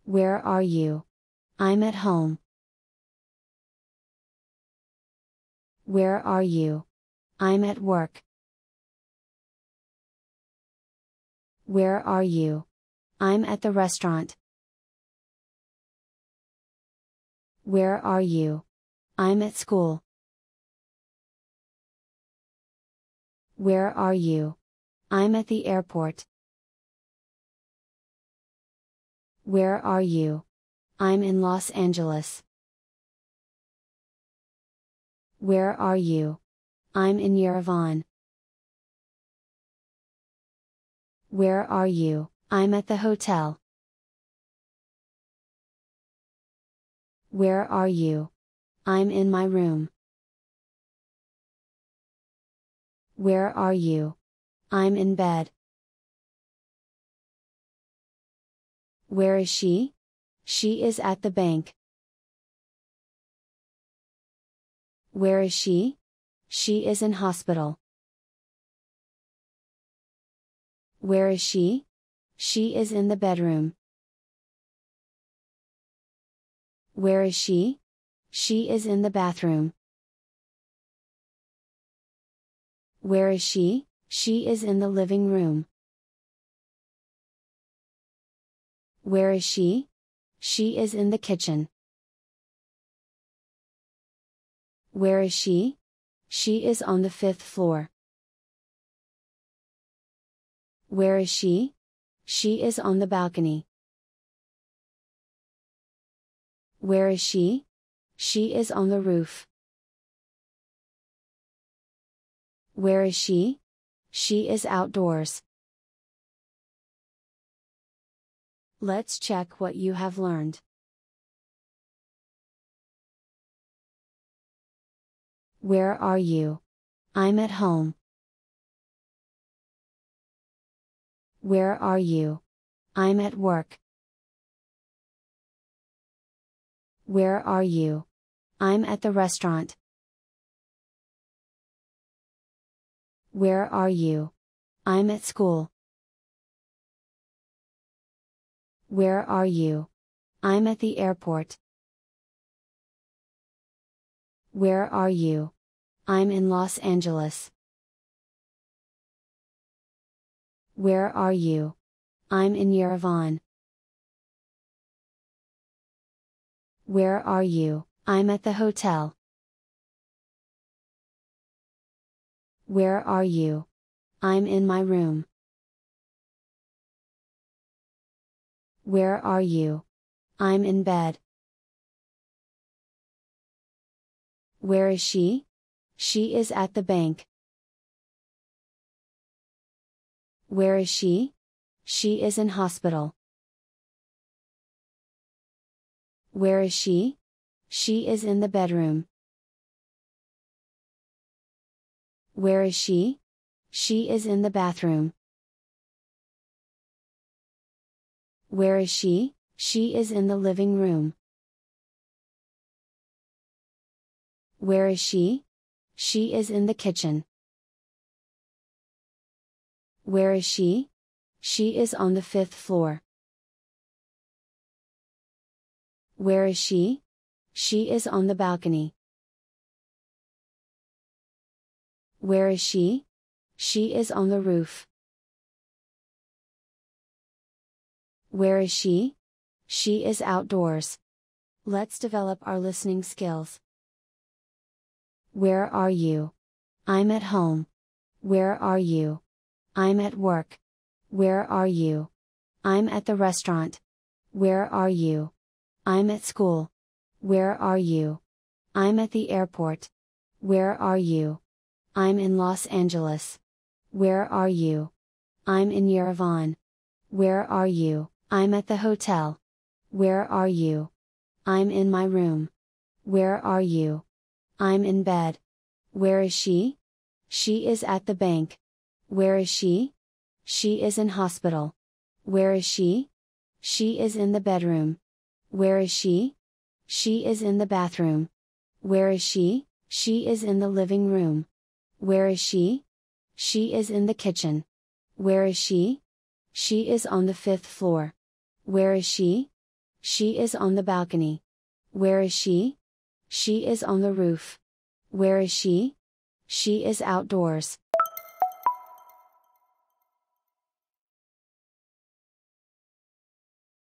Where are you? I'm at home. Where are you? I'm at work. Where are you? I'm at the restaurant. Where are you? I'm at school. Where are you? I'm at the airport. Where are you? I'm in Los Angeles. Where are you? I'm in Yerevan. Where are you? I'm at the hotel. Where are you? I'm in my room. Where are you? I'm in bed. Where is she? She is at the bank. Where is she? She is in hospital. Where is she? She is in the bedroom. Where is she? She is in the bathroom. Where is she? She is in the living room. Where is she? She is in the kitchen. Where is she? She is on the 5th floor. Where is she? She is on the balcony. Where is she? She is on the roof. Where is she? She is outdoors. Let's check what you have learned. Where are you? I'm at home. Where are you? I'm at work. Where are you? I'm at the restaurant. Where are you? I'm at school. Where are you? I'm at the airport. Where are you? I'm in Los Angeles. Where are you? I'm in Yerevan. Where are you? I'm at the hotel. Where are you? I'm in my room. Where are you? I'm in bed. Where is she? She is at the bank. Where is she? She is in hospital. Where is she? She is in the bedroom. Where is she? She is in the bathroom. Where is she? She is in the living room. Where is she? She is in the kitchen. Where is she? She is on the 5th floor. Where is she? She is on the balcony. Where is she? She is on the roof. Where is she? She is outdoors. Let's develop our listening skills. Where are you? I'm at home. Where are you? I'm at work. Where are you? I'm at the restaurant. Where are you? I'm at school. Where are you? I'm at the airport. Where are you? I'm in Los Angeles. Where are you? I'm in Yerevan. Where are you? I'm at the hotel. Where are you? I'm in my room. Where are you? I'm in bed. Where is she? She is at the bank. Where is she? She is in hospital. Where is she? She is in the bedroom. Where is she? She is in the bathroom. Where is she? She is in the living room. Where is she? She is in the kitchen. Where is she? She is on the 5th floor. Where is she? She is on the balcony. Where is she? She is on the roof. Where is she? She is outdoors.